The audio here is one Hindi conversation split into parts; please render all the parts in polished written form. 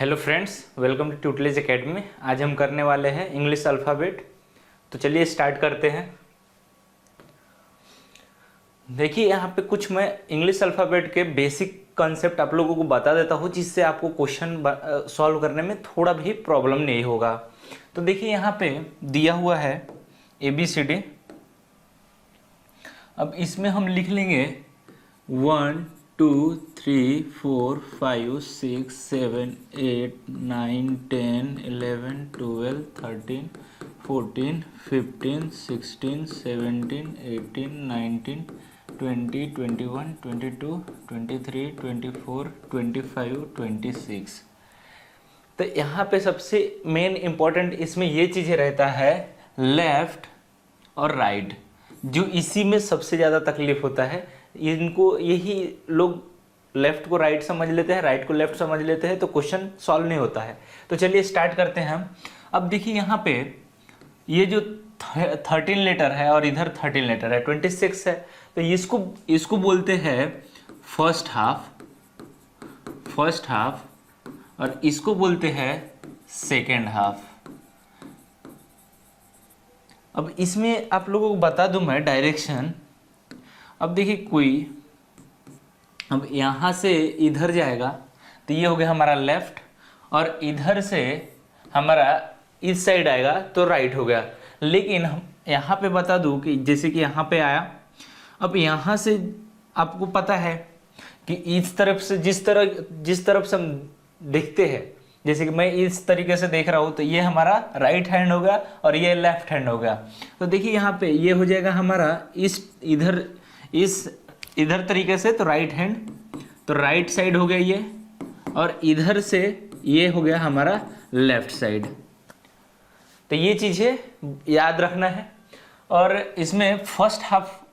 Hello friends, welcome to tutelage academy. आज हम करने वाले हैं इंग्लिश अल्फ़ाबेट। तो चलिए स्टार्ट करते हैं। देखिए यहाँ पे कुछ मैं इंग्लिश अल्फ़ाबेट के बेसिक कॉन्सेप्ट आप लोगों को बता देता हूँ, जिससे आपको क्वेश्चन सॉल्व करने में थोड़ा भी प्रॉब्लम नहीं होगा। तो देखिए यहाँ पे दिया हुआ है ABCD। अब इसमें हम लिख लेंगे 1 2 3 4 5 6 7 8 9 10 11 12 13 14 15 16 17 18 19 20 21 22 23 24 25 26। तो यहाँ पे सबसे मेन इम्पॉर्टेंट इसमें ये चीज़ें रहता है, लेफ्ट और राइट, जो इसी में सबसे ज़्यादा तकलीफ होता है। इनको यही लोग लेफ्ट को राइट समझ लेते हैं, राइट को लेफ्ट समझ लेते हैं, तो क्वेश्चन सॉल्व नहीं होता है। तो चलिए स्टार्ट करते हैं हम। अब देखिए यहाँ पे ये जो 13 लेटर है और इधर 13 लेटर है, 26 है, तो इसको बोलते हैं फर्स्ट हाफ और इसको बोलते हैं सेकेंड हाफ। अब इसमें आप लोगों को बता दूं मैं डायरेक्शन। अब देखिए अब यहाँ से इधर जाएगा तो ये हो गया हमारा लेफ्ट, और इधर से हमारा इस साइड आएगा तो राइट हो गया। लेकिन हम यहाँ पे बता दूं कि जैसे कि यहाँ पे आया, अब यहाँ से आपको पता है कि इस तरफ से जिस तरफ से हम देखते हैं, जैसे कि मैं इस तरीके से देख रहा हूँ, तो ये हमारा राइट हैंड हो गया और ये लेफ्ट हैंड हो गया। तो देखिए यहाँ पे ये हो जाएगा हमारा इधर तरीके से, तो राइट हैंड, तो राइट साइड हो गया ये, और इधर से ये हो गया हमारा लेफ्ट साइड। तो ये चीज़ें याद रखना है। और इसमें फर्स्ट हाफ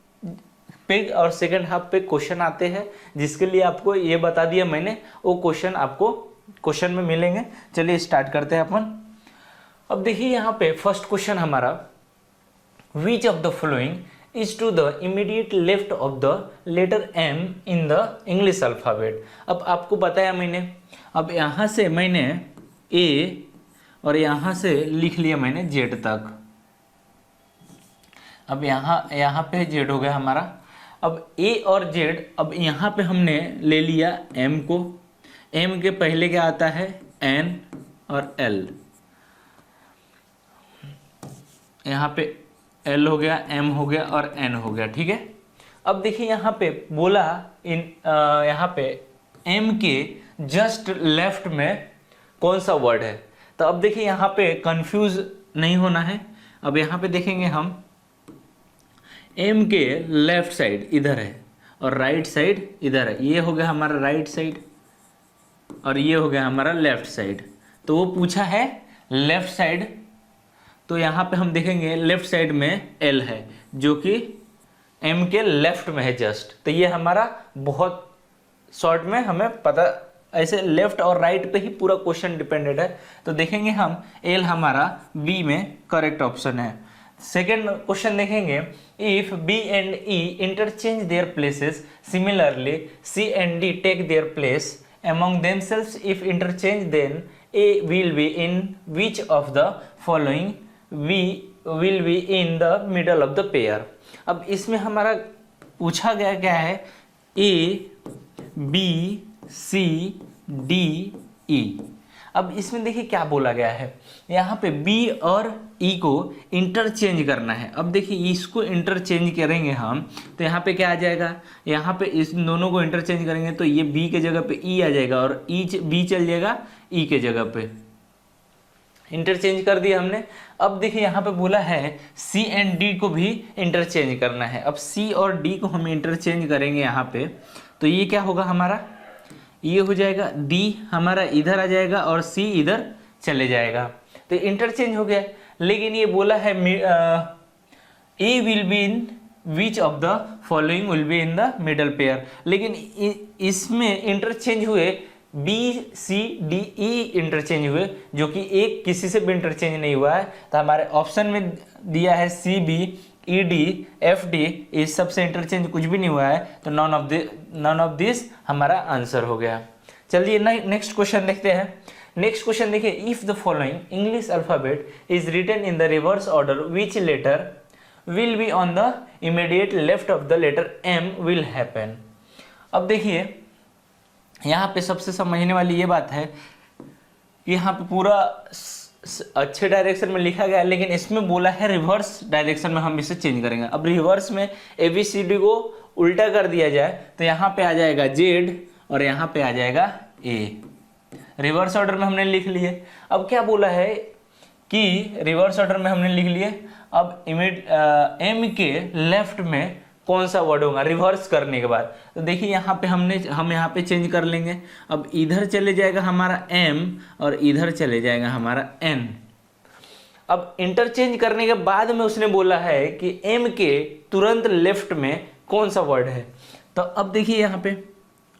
पे और सेकंड हाफ पे क्वेश्चन आते हैं, जिसके लिए आपको ये बता दिया मैंने, वो क्वेश्चन आपको क्वेश्चन में मिलेंगे। चलिए स्टार्ट करते हैं अपन। अब देखिए यहाँ पे फर्स्ट क्वेश्चन हमारा, which of the following is to the immediate left of the letter M in the English alphabet. अब आपको बताया मैंने, अब यहाँ से मैंने A और यहाँ से लिख लिया मैंने Z तक। अब यहाँ पे Z हो गया हमारा। अब A और Z, अब यहाँ पे हमने ले लिया M को। M के पहले क्या आता है, N और L। यहाँ पे L हो गया, M हो गया और N हो गया, ठीक है। अब देखिए यहाँ पे बोला यहाँ पे M के जस्ट लेफ्ट में कौन सा वर्ड है। तो अब देखिए यहाँ पे कंफ्यूज नहीं होना है। अब यहाँ पे देखेंगे हम, M के लेफ्ट साइड इधर है और राइट साइड इधर है। ये हो गया हमारा राइट साइड और ये हो गया हमारा लेफ्ट साइड। तो वो पूछा है लेफ्ट साइड, तो यहाँ पे हम देखेंगे लेफ्ट साइड में L है, जो कि M के लेफ्ट में है जस्ट। तो ये हमारा बहुत शॉर्ट में हमें पता, ऐसे लेफ्ट और राइट पे ही पूरा क्वेश्चन डिपेंडेड है। तो देखेंगे हम L हमारा B में करेक्ट ऑप्शन है। सेकेंड क्वेश्चन देखेंगे, if B and E interchange their places, similarly C and D take their place among themselves, if interchange then A will be in which of the following will be in the middle of the pair। अब इसमें हमारा पूछा गया क्या है, A B C D E। अब इसमें देखिए क्या बोला गया है, यहाँ पे B और E को इंटरचेंज करना है। अब देखिए इसको इंटरचेंज करेंगे हम, तो यहाँ पे क्या आ जाएगा, यहाँ पे इस दोनों को इंटरचेंज करेंगे तो ये B के जगह पे E आ जाएगा और B चल जाएगा E के जगह पे। इंटरचेंज कर दिया हमने। अब देखिए यहाँ पे बोला है C एंड D को भी इंटरचेंज करना है। अब C और D को हम इंटरचेंज करेंगे यहाँ पे, तो ये क्या होगा हमारा, ये हो जाएगा D हमारा इधर आ जाएगा और C इधर चले जाएगा, तो इंटरचेंज हो गया। लेकिन ये बोला है A will be in which of the following will be in the middle pair. लेकिन इसमें इंटरचेंज हुए B C D E interchange हुए, जो कि एक किसी से भी इंटरचेंज नहीं हुआ है। तो हमारे ऑप्शन में दिया है C B E D F D, इस सब से इंटरचेंज कुछ भी नहीं हुआ है, तो नॉन ऑफ दिस हमारा आंसर हो गया। चलिए नेक्स्ट क्वेश्चन देखते हैं। नेक्स्ट क्वेश्चन देखिए, if the following English alphabet is written in the reverse order which letter will be on the immediate left of the letter M will happen. अब देखिए यहाँ पे सबसे समझने वाली ये बात है, यहाँ पे पूरा अच्छे डायरेक्शन में लिखा गया है, लेकिन इसमें बोला है रिवर्स डायरेक्शन में हम इसे चेंज करेंगे। अब रिवर्स में ABCD को उल्टा कर दिया जाए तो यहाँ पे आ जाएगा Z और यहाँ पे आ जाएगा A। रिवर्स ऑर्डर में हमने लिख लिए। अब क्या बोला है कि रिवर्स ऑर्डर में हमने लिख लिए, अब M के लेफ्ट में कौन सा वर्ड होगा रिवर्स करने के बाद। तो देखिए यहाँ पे हम यहाँ पे चेंज कर लेंगे। अब इधर चले जाएगा हमारा M और इधर चले जाएगा हमारा N। अब इंटरचेंज करने के बाद में उसने बोला है कि M के तुरंत लेफ्ट में कौन सा वर्ड है। तो अब देखिए यहाँ पे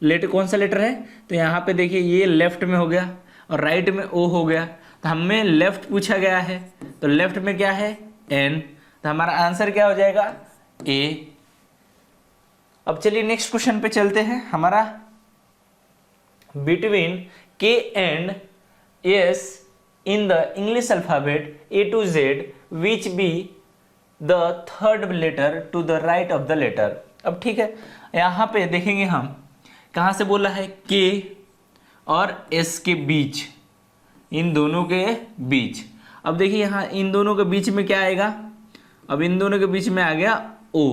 लेटर कौन सा लेटर है, तो यहाँ पे देखिए ये लेफ्ट में हो गया और राइट में O हो गया। तो हमें लेफ्ट पूछा गया है, तो लेफ्ट में क्या है N, तो हमारा आंसर क्या हो जाएगा A। अब चलिए नेक्स्ट क्वेश्चन पे चलते हैं। हमारा between K and S in the English alphabet A to Z which be the third letter to the right of the letter. अब ठीक है, यहाँ पे देखेंगे हम कहाँ से बोला है, K और S के बीच, इन दोनों के बीच। अब देखिए यहाँ इन दोनों के बीच में क्या आएगा, अब इन दोनों के बीच में आ गया O।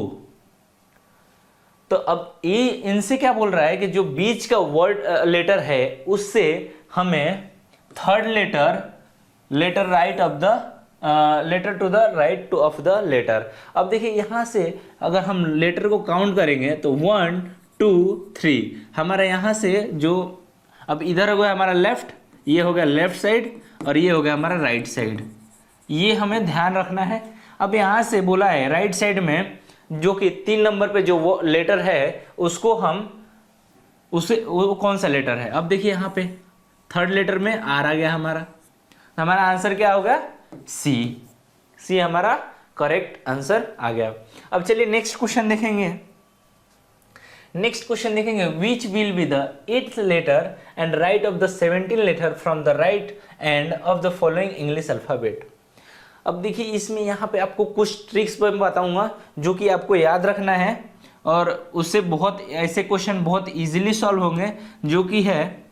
तो अब ये इनसे क्या बोल रहा है कि जो बीच का वर्ड लेटर है उससे हमें third letter right of the letter to the right to of the letter. अब देखिए यहाँ से अगर हम लेटर को काउंट करेंगे तो 1 2 3 हमारा यहाँ से जो, अब इधर हो गया हमारा लेफ्ट, ये हो गया लेफ्ट साइड और ये हो गया हमारा राइट साइड, ये हमें ध्यान रखना है। अब यहाँ से बोला है राइट साइड में जो कि 3 नंबर पे जो वो लेटर है उसको हम वो कौन सा लेटर है। अब देखिए यहाँ पे थर्ड लेटर में R आ गया हमारा आंसर क्या होगा C हमारा करेक्ट आंसर आ गया। अब चलिए नेक्स्ट क्वेश्चन देखेंगे। Which will be the 8th letter and right of the 17th letter from the right end of the following English alphabet. अब देखिए इसमें यहाँ पे आपको कुछ ट्रिक्स मैं बताऊंगा जो कि आपको याद रखना है और उससे बहुत ऐसे क्वेश्चन बहुत इजीली सॉल्व होंगे, जो कि है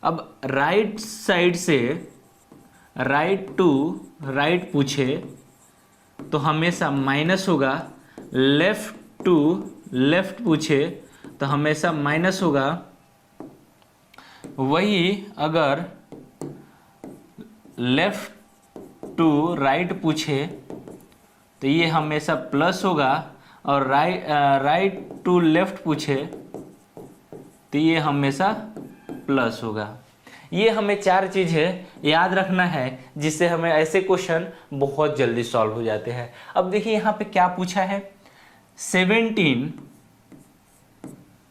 अब राइट साइड से राइट टू राइट पूछे तो हमेशा माइनस होगा, लेफ्ट टू लेफ्ट पूछे तो हमेशा माइनस होगा, वही अगर लेफ्ट टू राइट पूछे तो ये हमेशा प्लस होगा, और राइट टू लेफ्ट पूछे तो ये हमेशा प्लस होगा। ये हमें 4 चीज़ें याद रखना है जिससे हमें ऐसे क्वेश्चन बहुत जल्दी सॉल्व हो जाते हैं। अब देखिए यहाँ पे क्या पूछा है 17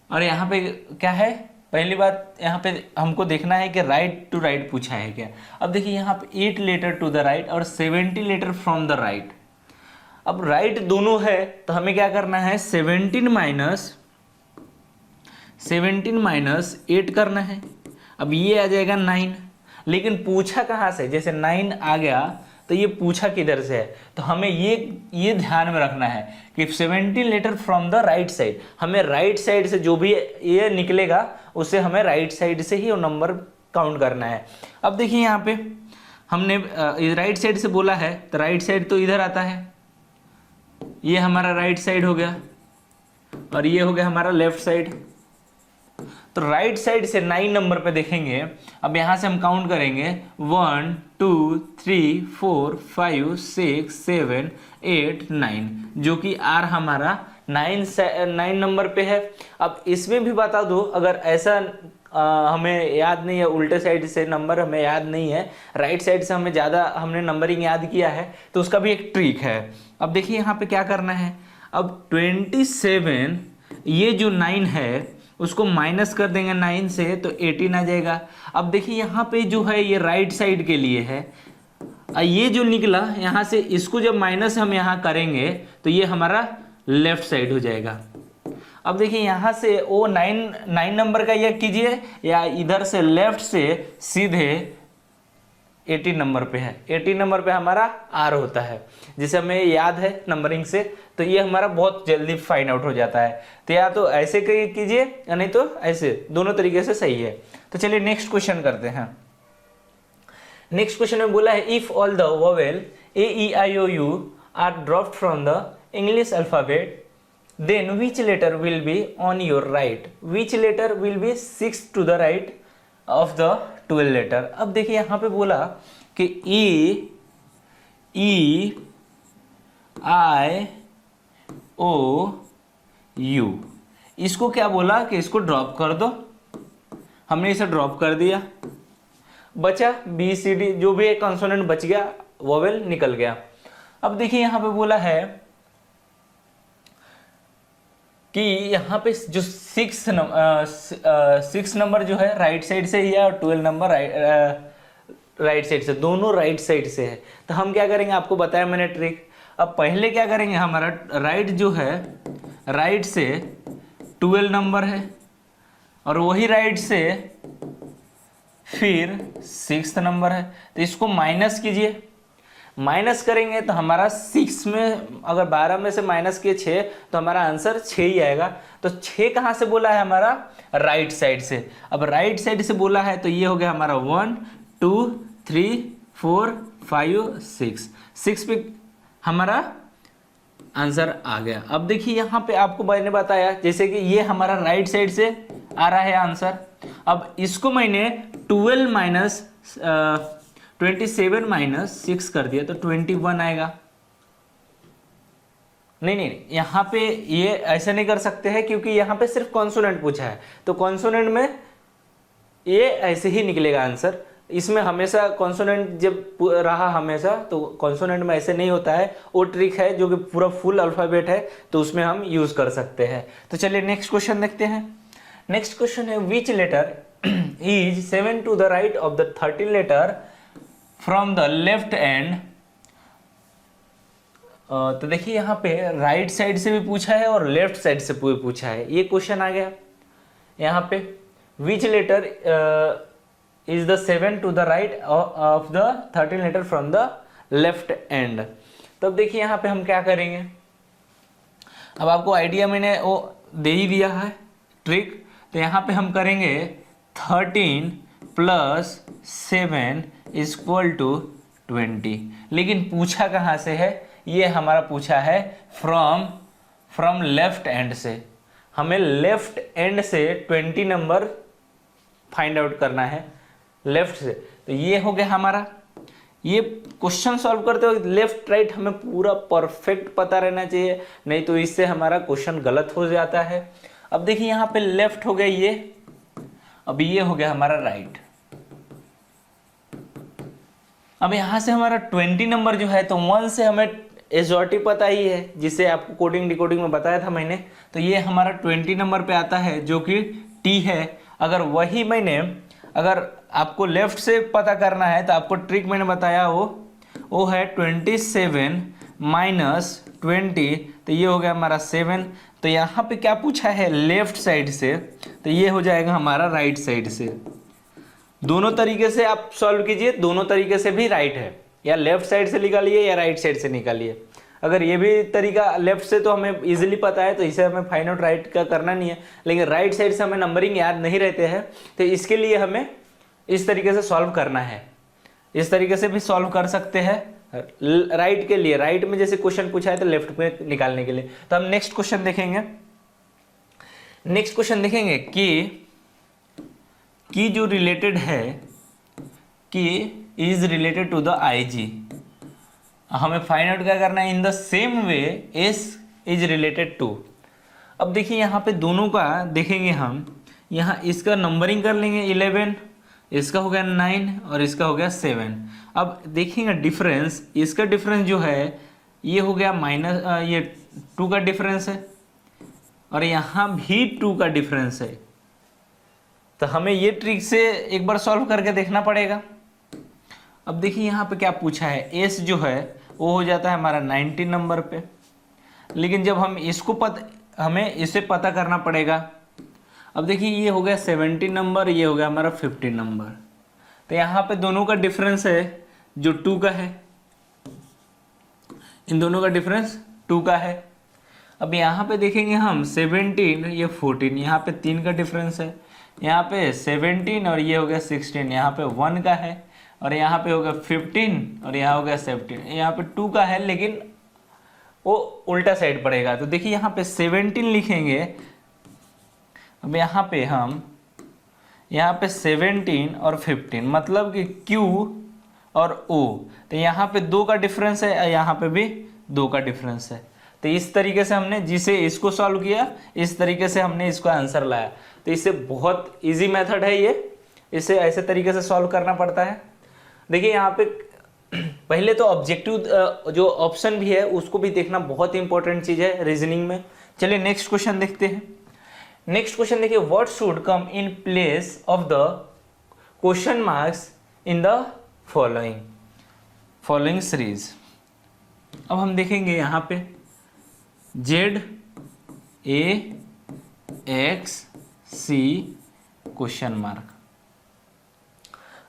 और यहाँ पे क्या है, पहली बात यहाँ पे हमको देखना है कि राइट टू राइट पूछा है क्या। अब देखिए यहाँ पे 8 लेटर टू द राइट और 70 लेटर फ्रॉम द राइट। अब राइट दोनों है तो हमें क्या करना है 17 माइनस 8 करना है। अब ये आ जाएगा 9, लेकिन पूछा कहाँ से, जैसे 9 आ गया तो ये पूछा किधर से है, तो हमें ये ध्यान में रखना है कि 17 letter from the right side, हमें राइट साइड से जो भी ये निकलेगा उसे हमें राइट साइड से ही वो नंबर काउंट करना है। अब देखिए यहाँ पे हमने राइट साइड से बोला है तो राइट साइड तो इधर आता है, ये हमारा राइट साइड हो गया और ये हो गया हमारा लेफ्ट साइड। तो राइट साइड से 9 नंबर पे देखेंगे। अब यहाँ से हम काउंट करेंगे 1 2 3 4 5 6 7 8 9, जो कि R हमारा 9 नंबर पे है। अब इसमें भी बता दो, अगर ऐसा हमें याद नहीं है, उल्टे साइड से नंबर हमें याद नहीं है, राइट साइड से हमें ज़्यादा हमने नंबरिंग याद किया है, तो उसका भी एक ट्रिक है। अब देखिए यहाँ पे क्या करना है, अब 27 ये जो 9 है उसको माइनस कर देंगे 9 से तो 18 आ जाएगा। अब देखिए यहाँ पे जो है ये राइट साइड के लिए है, ये जो निकला यहाँ से इसको जब माइनस हम यहाँ करेंगे तो ये हमारा लेफ्ट साइड हो जाएगा। अब देखिए यहाँ से वो 9 नंबर का ये कीजिए, या इधर से लेफ्ट से सीधे 18 नंबर पे है, 18 नंबर पे हमारा आर होता है, जिसे हमें याद है नंबरिंग से, तो ये हमारा बहुत जल्दी फाइंड आउट हो जाता है। तो या तो ऐसे कीजिए या नहीं तो ऐसे, दोनों तरीके से सही है। तो चलिए नेक्स्ट क्वेश्चन करते हैं। नेक्स्ट क्वेश्चन में बोला है if all the vowel A E I O U are dropped from the English alphabet then which letter will be on your right, which letter will be 6 to the right of the 12 letter। अब देखिए यहाँ पे बोला कि E E I O U, इसको क्या बोला कि इसको ड्रॉप कर दो, हमने इसे ड्रॉप कर दिया, बचा बी सी डी, जो भी एक कॉन्सोनेंट बच गया वोवेल निकल गया। अब देखिए यहाँ पे बोला है कि यहाँ पे जो 6 नंबर जो है राइट साइड से ही है और 12 नंबर राइट साइड से, दोनों राइट साइड से है। तो हम क्या करेंगे, आपको बताया मैंने ट्रिक। अब पहले क्या करेंगे, हमारा राइट जो है राइट से 12 नंबर है और वही राइट से फिर 6 नंबर है, तो इसको माइनस कीजिए। माइनस करेंगे तो हमारा 6 में अगर 12 में से माइनस किए 6 तो हमारा आंसर 6 ही आएगा। तो 6 कहाँ से बोला है, हमारा राइट साइड से। अब राइट साइड से बोला है तो ये हो गया हमारा 1 2 3 4 5 6, 6 पे हमारा आंसर आ गया। अब देखिए यहाँ पे आपको मैंने बताया जैसे कि ये हमारा राइट साइड से आ रहा है आंसर। अब इसको मैंने 12 माइनस 27 माइनस 6 कर दिया तो 21 आएगा। नहीं, यहाँ पे ये ऐसे नहीं कर सकते हैं क्योंकि यहाँ पे सिर्फ कॉन्सोनेंट पूछा है, तो कॉन्सोनेंट में ये ऐसे ही निकलेगा आंसर। इसमें हमेशा कॉन्सोनेंट जब रहा हमेशा, तो कॉन्सोनेंट में ऐसे नहीं होता है। वो ट्रिक है जो कि पूरा फुल अल्फाबेट है, तो उसमें हम यूज कर सकते हैं। तो चलिए नेक्स्ट क्वेश्चन देखते हैं। नेक्स्ट क्वेश्चन है which letter is 7 to the right of the 13 letter from the left end. तो देखिए यहाँ पे राइट साइड से भी पूछा है और लेफ्ट साइड से भी पूछा है। ये क्वेश्चन आ गया यहाँ पे, which letter is the 7 to the right of the 13 letter from the left end. तब देखिए यहाँ पे हम क्या करेंगे, अब आपको आइडिया मैंने वो दे ही दिया है ट्रिक। तो यहाँ पे हम करेंगे 13 प्लस 7 इक्वल टू 20। लेकिन पूछा कहाँ से है, ये हमारा पूछा है फ्रॉम लेफ्ट एंड से। हमें लेफ्ट एंड से 20 नंबर फाइंड आउट करना है लेफ्ट से। तो ये हो गया हमारा। ये क्वेश्चन सॉल्व करते वक्त लेफ्ट राइट हमें पूरा परफेक्ट पता रहना चाहिए, नहीं तो इससे हमारा क्वेश्चन गलत हो जाता है। अब देखिए यहाँ पे लेफ्ट हो गया ये, अब ये हो गया हमारा राइट। अब यहाँ से हमारा 20 नंबर जो है, तो 1 से हमें एसओटी पता ही है, जिसे आपको कोडिंग डिकोडिंग में बताया था मैंने। तो ये हमारा 20 नंबर पे आता है जो कि टी है। अगर आपको लेफ्ट से पता करना है तो आपको ट्रिक मैंने बताया वो है 27 माइनस 20, तो ये हो गया हमारा 7। तो यहाँ पे क्या पूछा है लेफ्ट साइड से, तो ये हो जाएगा हमारा राइट साइड से। दोनों तरीके से आप सॉल्व कीजिए, दोनों तरीके से भी राइट है, या लेफ्ट साइड से निकालिए या राइट साइड से निकालिए। अगर ये भी तरीका लेफ्ट से तो हमें इजीली पता है, तो इसे हमें फाइंड आउट राइट का करना नहीं है। लेकिन राइट साइड से हमें नंबरिंग याद नहीं रहते हैं, तो इसके लिए हमें इस तरीके से सॉल्व करना है। इस तरीके से भी सॉल्व कर सकते हैं राइट के लिए। राइट में जैसे क्वेश्चन पूछा है तो लेफ्ट में निकालने के लिए। तो हम नेक्स्ट क्वेश्चन देखेंगे। नेक्स्ट क्वेश्चन देखेंगे कि जो रिलेटेड है कि is related to the I G. हमें फाइंड आउट क्या करना है, in the same way S is related to. अब देखिए यहाँ पे दोनों का देखेंगे हम, यहाँ इसका नंबरिंग कर लेंगे 11, इसका हो गया 9 और इसका हो गया 7। अब देखेंगे डिफरेंस, इसका डिफरेंस जो है ये हो गया माइनस, ये 2 का डिफरेंस है और यहाँ भी 2 का डिफरेंस है। तो हमें ये ट्रिक से एक बार सॉल्व करके देखना पड़ेगा। अब देखिए यहाँ पे क्या पूछा है, एस जो है वो हो जाता है हमारा 19 नंबर पे। लेकिन जब हम इसको हमें इसे पता करना पड़ेगा। अब देखिए ये हो गया 17 नंबर, ये हो गया हमारा 15 नंबर। तो यहाँ पे दोनों का डिफरेंस है जो 2 का है, इन दोनों का डिफरेंस 2 का है। अब यहाँ पे देखेंगे हम 17 ये 14, यहाँ पे 3 का डिफरेंस है, यहाँ पे 17 और ये हो गया 16, यहाँ पे 1 का है, और यहाँ पे हो गया 15 और यहाँ हो गया 17, यहाँ पे 2 का है लेकिन वो उल्टा साइड पड़ेगा। तो देखिए यहाँ पे 17 लिखेंगे, अब यहाँ पे हम यहाँ पे 17 और 15 मतलब कि Q और O, तो यहाँ पे 2 का डिफरेंस है, यहाँ पे भी 2 का डिफरेंस है। तो इस तरीके से हमने जिसे इसको सॉल्व किया, इस तरीके से हमने इसको आंसर लाया। तो इससे बहुत इजी मेथड है ये, इसे ऐसे तरीके से सॉल्व करना पड़ता है। देखिए यहाँ पे पहले तो ऑब्जेक्टिव जो ऑप्शन भी है उसको भी देखना बहुत इंपॉर्टेंट चीज है रीजनिंग में। चलिए नेक्स्ट क्वेश्चन देखते हैं। नेक्स्ट क्वेश्चन देखिए, what should come in place of the question marks in the following series. अब हम देखेंगे यहाँ पे Z A X C question mark.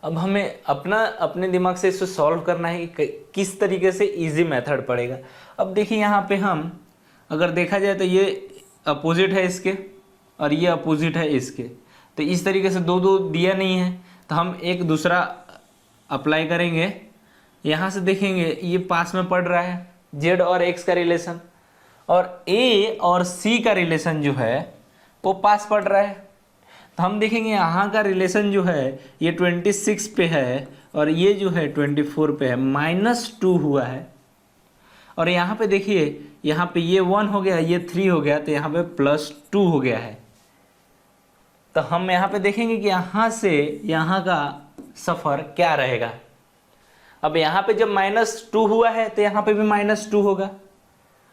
अब हमें अपने दिमाग से इसको सॉल्व करना है कि किस तरीके से इजी मेथड पड़ेगा। अब देखिए यहाँ पे हम अगर देखा जाए तो ये अपोजिट है इसके और ये अपोजिट है इसके, तो इस तरीके से दो दिया नहीं है, तो हम एक दूसरा अप्लाई करेंगे। यहाँ से देखेंगे ये पास में पड़ रहा है Z और X का रिलेशन, और A और C का रिलेशन जो है वो पास पड़ रहा है। तो हम देखेंगे यहाँ का रिलेशन जो है ये 26 पे है और ये जो है 24 पे है, -2 हुआ है। और यहाँ पे देखिए यहाँ पे ये 1 हो गया, ये 3 हो गया, तो यहाँ पे +2 हो गया है। तो हम यहाँ पे देखेंगे कि यहाँ से यहाँ का सफ़र क्या रहेगा। अब यहाँ पे जब -2 हुआ है तो यहाँ पे भी -2 होगा,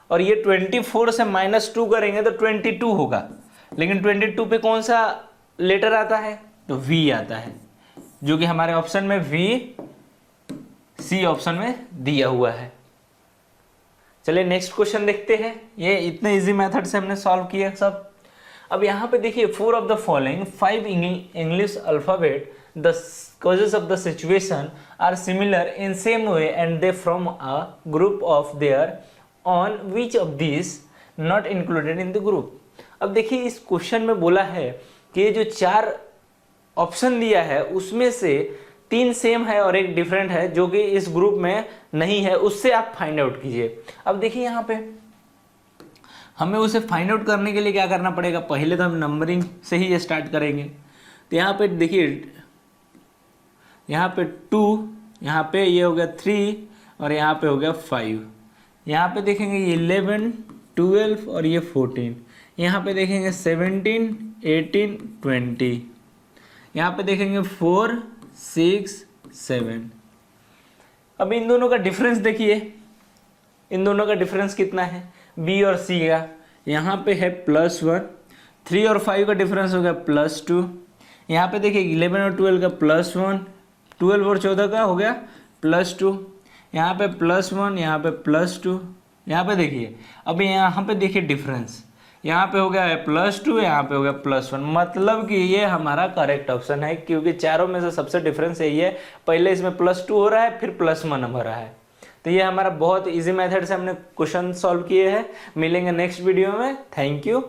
और ये 24 से -2 करेंगे तो 22 होगा, लेकिन 22 पे कौन सा लेटर आता है, तो V आता है, जो कि हमारे ऑप्शन में C ऑप्शन में दिया हुआ है। चलिए नेक्स्ट क्वेश्चन देखते हैं। ये इतने इजी मेथड से हमने सॉल्व किया सब। अब यहाँ पे देखिए 4 of the following 5 English alphabet the causes of the situation are similar in same way and they from a group of their on which of these not included in the group। अब देखिए इस क्वेश्चन में बोला है कि ये जो 4 ऑप्शन दिया है उसमें से 3 सेम है और एक डिफरेंट है जो कि इस ग्रुप में नहीं है, उससे आप फाइंड आउट कीजिए। अब देखिए यहाँ पे हमें उसे फाइंड आउट करने के लिए क्या करना पड़ेगा, पहले तो हम नंबरिंग से ही स्टार्ट करेंगे। तो यहाँ पे देखिए यहाँ पे 2, यहाँ पे ये हो गया 3 और यहाँ पे हो गया 5। यहाँ पे देखेंगे ये 11, 12 और ये 14। यहाँ पे देखेंगे 17, 18, 20। यहाँ पे देखेंगे 4, 6, 7। अब इन दोनों का डिफरेंस देखिए, इन दोनों का डिफरेंस कितना है B और C का। यहाँ पे है +1, 3 और 5 का डिफरेंस हो गया +2। यहाँ पे देखिए 11 और 12 का +1, 12 और 14 का हो गया +2। यहाँ पे +1, यहाँ पे +2। यहाँ पे देखिए, अभी यहाँ पे देखिए डिफरेंस, यहाँ पे हो गया है +2, यहाँ पे हो गया +1, मतलब कि ये हमारा करेक्ट ऑप्शन है, क्योंकि चारों में से सबसे डिफरेंस यही है। पहले इसमें +2 हो रहा है, फिर +1 हो रहा है। तो ये हमारा बहुत इजी मेथड से हमने क्वेश्चन सॉल्व किए हैं। मिलेंगे नेक्स्ट वीडियो में। Thank you.